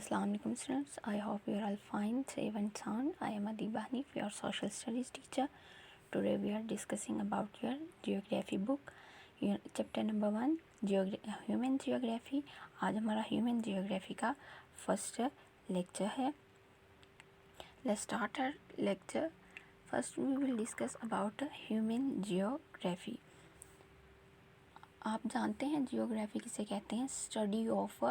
Assalamu alaikum students. I hope you are all fine, safe and sound. I am Adiba Hanif, your social studies teacher. Today we are discussing about your geography book, chapter number 1, human geography. आज हमारा human geography का first lecture है. Let's start our lecture. First we will discuss about human geography. आप जानते हैं geography किसे कहते हैं? स्टडी ऑफ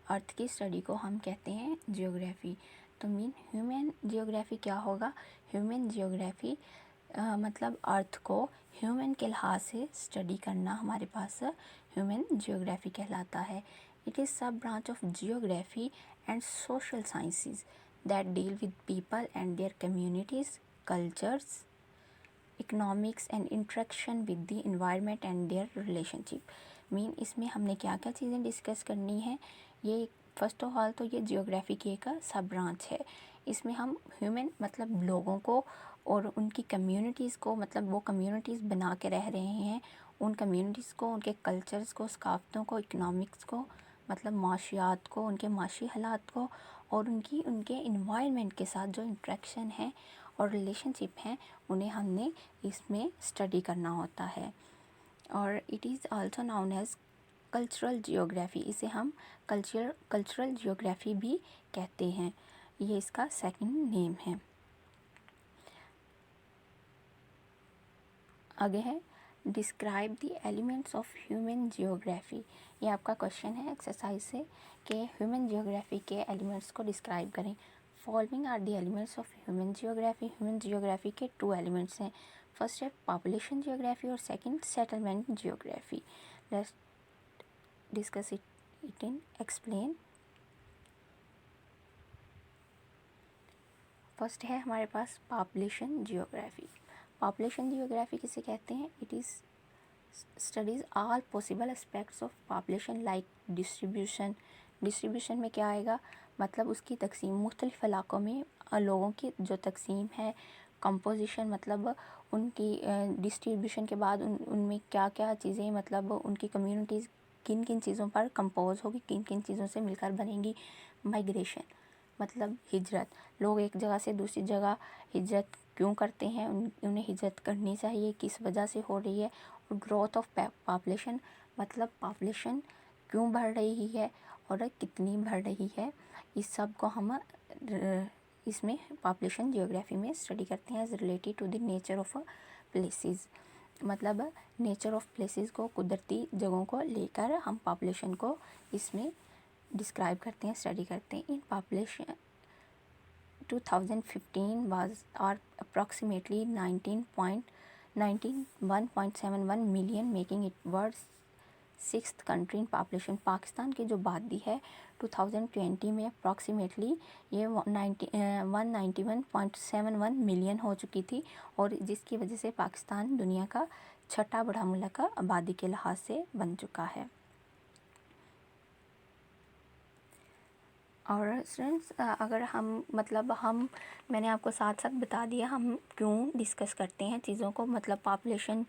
अर्थ की स्टडी को हम कहते हैं जियोग्राफी. तो मीन ह्यूमन जियोग्राफी क्या होगा? ह्यूमन जियोग्राफी मतलब अर्थ को ह्यूमन के लिहाज से स्टडी करना हमारे पास ह्यूमन जियोग्राफी कहलाता है. It is sub branch of geography and social sciences that deal with people and their communities, cultures, economics and interaction with the environment and their relationship. Mean इसमें हमने क्या क्या चीज़ें डिस्कस करनी है. ये फर्स्ट ऑफ ऑल तो ये जियोग्राफी की एक सब ब्रांच है. इसमें हम ह्यूमन मतलब लोगों को और उनकी कम्युनिटीज़ को, मतलब वो कम्युनिटीज़ बना के रह रहे हैं, उन कम्युनिटीज़ को, उनके कल्चर्स को, सकाफ़तों को, इकोनॉमिक्स को, मतलब माशियात को, उनके माशी हालात को, और उनके इन्वायरमेंट के साथ जो इंट्रैक्शन है और रिलेशनशिप हैं, उन्हें हमने इसमें स्टडी करना होता है. और it is also known as cultural geography. इसे हम कल्चरल जियोग्राफी भी कहते हैं. ये इसका सेकंड नेम है. आगे है describe the elements of human geography. ये आपका क्वेश्चन है एक्सरसाइज से कि ह्यूमन जियोग्राफी के एलिमेंट्स को डिस्क्राइब करें. Following are the elements of human geography. Human geography के 2 एलिमेंट्स हैं. फर्स्ट है पॉपुलेशन जियोग्राफी और second settlement geography. Let's discuss it in explain. First है हमारे पास पॉपुलेशन जियोग्राफी. पॉपुलेशन जियोग्राफी किसे कहते हैं? It is studies all possible aspects of population like distribution. Distribution में क्या आएगा? मतलब उसकी तकसीम, मुख्तलिफ इलाक़ों में लोगों की जो तकसीम है. कंपोजिशन मतलब उनकी डिस्ट्रीब्यूशन के बाद उनमें क्या क्या चीज़ें, मतलब उनकी कम्युनिटीज़ किन किन चीज़ों पर कंपोज होगी, किन किन चीज़ों से मिलकर बनेंगी. माइग्रेशन मतलब हिजरत. लोग एक जगह से दूसरी जगह हिजरत क्यों करते हैं, उन्हें हिजरत करनी चाहिए, किस वजह से हो रही है. और ग्रोथ ऑफ पॉपुलेशन मतलब पॉपुलेशन क्यों बढ़ रही है और कितनी बढ़ रही है. इस सब को हम इसमें पॉपुलेशन जियोग्राफी में स्टडी करते हैं as related to the nature of places. मतलब नेचर ऑफ प्लेसेस को, कुदरती जगहों को लेकर हम पॉपुलेशन को इसमें डिस्क्राइब करते हैं, स्टडी करते हैं. In population 2015 was or approximately 191.71 million, making it world's 6th country in population. Pakistan की जो आबादी है 2020 में अप्रॉक्सीमेटली ये 191.71 मिलियन हो चुकी थी, और जिसकी वजह से पाकिस्तान दुनिया का 6ठा बड़ा मुल्क आबादी के लिहाज से बन चुका है. और स्टूडेंट्स अगर हम मैंने आपको साथ साथ बता दिया हम क्यों डिस्कस करते हैं चीज़ों को. मतलब पॉपुलेशन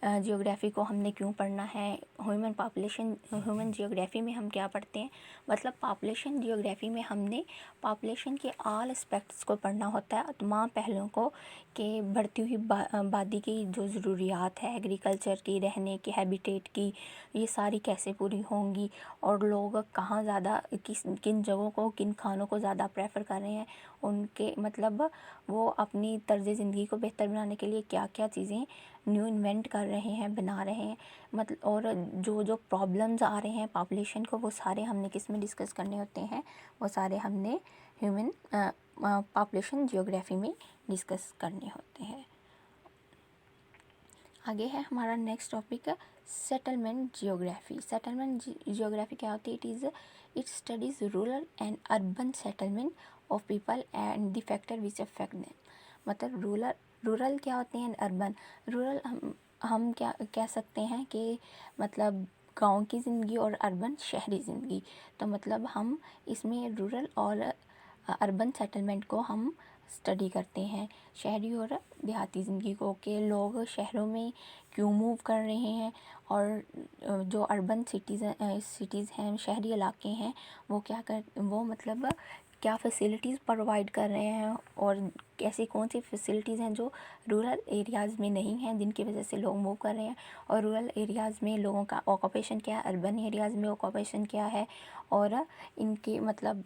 जियोग्राफी को हमने क्यों पढ़ना है. ह्यूमन जियोग्राफी में हम क्या पढ़ते हैं, मतलब पॉपुलेशन जियोग्राफी में हमने पॉपुलेशन के ऑल एस्पेक्ट्स को पढ़ना होता है, तमाम पहलुओं को, कि बढ़ती हुई आबादी की जो ज़रूरियात है, एग्रीकल्चर की, रहने की, हैबिटेट की, ये सारी कैसे पूरी होंगी, और लोग कहाँ ज़्यादा किन जगहों को, किन खानों को ज़्यादा प्रेफर कर रहे हैं, उनके मतलब वो अपनी तर्ज़ ज़िंदगी को बेहतर बनाने के लिए क्या क्या चीज़ें न्यू इन्वेंट कर रहे हैं, बना रहे हैं. मतलब और जो प्रॉब्लम्स आ रहे हैं पॉपुलेशन को, वो सारे हमने किस में डिस्कस करने होते हैं, वो सारे हमने ह्यूमन पॉपुलेशन जियोग्राफी में डिस्कस करने होते हैं. आगे है हमारा next topic settlement geography. Settlement geography क्या होती है? It studies rural and urban settlement of people and the factor which affect them. मतलब रूरल क्या होते हैं, अर्बन. रूरल हम क्या कह सकते हैं कि मतलब गांव की ज़िंदगी, और अर्बन शहरी ज़िंदगी. तो मतलब हम इसमें रूरल और अर्बन सेटलमेंट को हम स्टडी करते हैं शहरी और देहाती ज़िंदगी को, कि लोग शहरों में क्यों मूव कर रहे हैं और जो अर्बन सिटीज़ हैं, शहरी इलाके हैं, वो मतलब क्या फैसिलिटीज़ प्रोवाइड कर रहे हैं और ऐसी कौन सी फैसिलिटीज़ हैं जो रूरल एरियाज़ में नहीं हैं, जिनकी वजह से लोग मूव कर रहे हैं। और रूरल एरियाज़ में लोगों का ऑक्यूपेशन क्या है, अर्बन एरियाज़ में ऑक्यूपेशन क्या है, और इनकी मतलब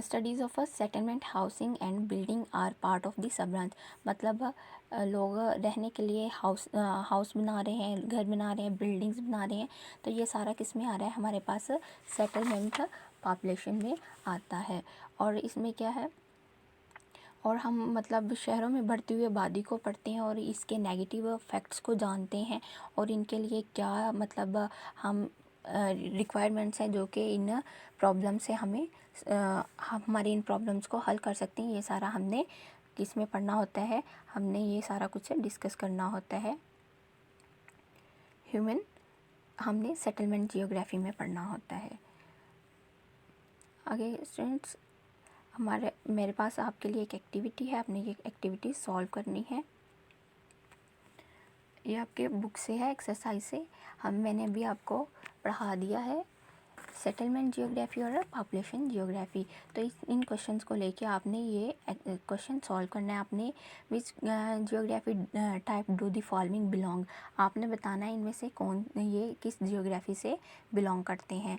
studies of settlement housing and building are part of the sub branch. मतलब लोग रहने के लिए हाउस बना रहे हैं, घर बना रहे हैं, बिल्डिंग्स बना रहे हैं, तो ये सारा किस में आ रहा है, हमारे पास सेटलमेंट पॉपुलेशन में आता है। और इसमें क्या है, और हम मतलब शहरों में बढ़ती हुई आबादी को पढ़ते हैं और इसके नेगेटिव फैक्ट्स को जानते हैं और इनके लिए क्या मतलब हम रिक्वायरमेंट्स हैं जो कि इन प्रॉब्लम से हमें हमारी इन प्रॉब्लम्स को हल कर सकते हैं। ये सारा हमने किस में पढ़ना होता है, हमने ये सारा कुछ डिस्कस करना होता है ह्यूमन, हमने सेटलमेंट जियोग्राफी में पढ़ना होता है। आगे स्टूडेंट्स, मेरे पास आपके लिए एक एक्टिविटी है, आपने ये एक्टिविटी सॉल्व करनी है। ये आपके बुक से है, एक्सरसाइज से मैंने भी आपको पढ़ा दिया है सेटलमेंट जियोग्राफी और पॉपुलेशन जियोग्राफी। तो इन क्वेश्चंस को लेके आपने ये क्वेश्चन सॉल्व करना है। आपने which geography type do the following belong, आपने बताना है इनमें से कौन ये किस जियोग्राफी से बिलोंग करते हैं।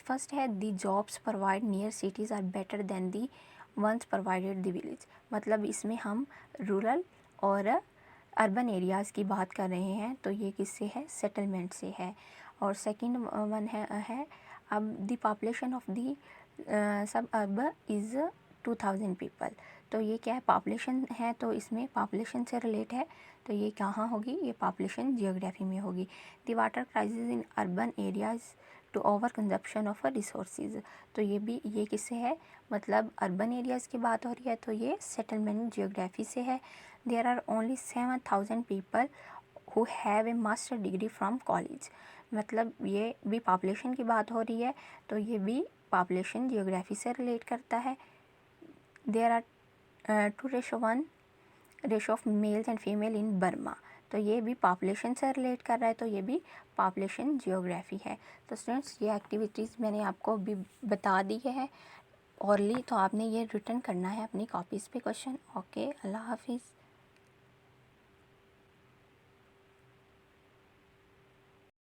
फर्स्ट है the jobs provide near cities are better than the ones provided the village. मतलब इसमें हम रूरल और अर्बन एरियाज़ की बात कर रहे हैं, तो ये किससे है, सेटलमेंट से है। और सेकंड वन है अब द पॉपुलेशन ऑफ दी सब अर्ब इज़ 2000 पीपल। तो ये क्या है, पॉपुलेशन है, तो इसमें पॉपुलेशन से रिलेट है, तो ये कहाँ होगी, ये पॉपुलेशन जियोग्राफी में होगी। The water crisis in urban areas to over consumption of resources, तो ये किससे है, मतलब अर्बन एरियाज़ की बात हो रही है, तो ये सेटलमेंट जियोग्राफी से है। There are only 7000 people who have a master degree from college, मतलब ये भी पॉपुलेशन की बात हो रही है, तो ये भी पॉपुलेशन जियोग्राफी से रिलेट करता है। There are 2:1 ratio of males and female in Burma, तो ये भी पॉपुलेशन से रिलेट कर रहा है, तो ये भी पॉपुलेशन जियोग्राफी है। तो स्टूडेंट्स, ये एक्टिविटीज़ मैंने आपको भी बता दी है ऑरली, तो आपने ये रिटर्न करना है अपनी कॉपीज़ पे क्वेश्चन। ओके, अल्लाह हाफिज़।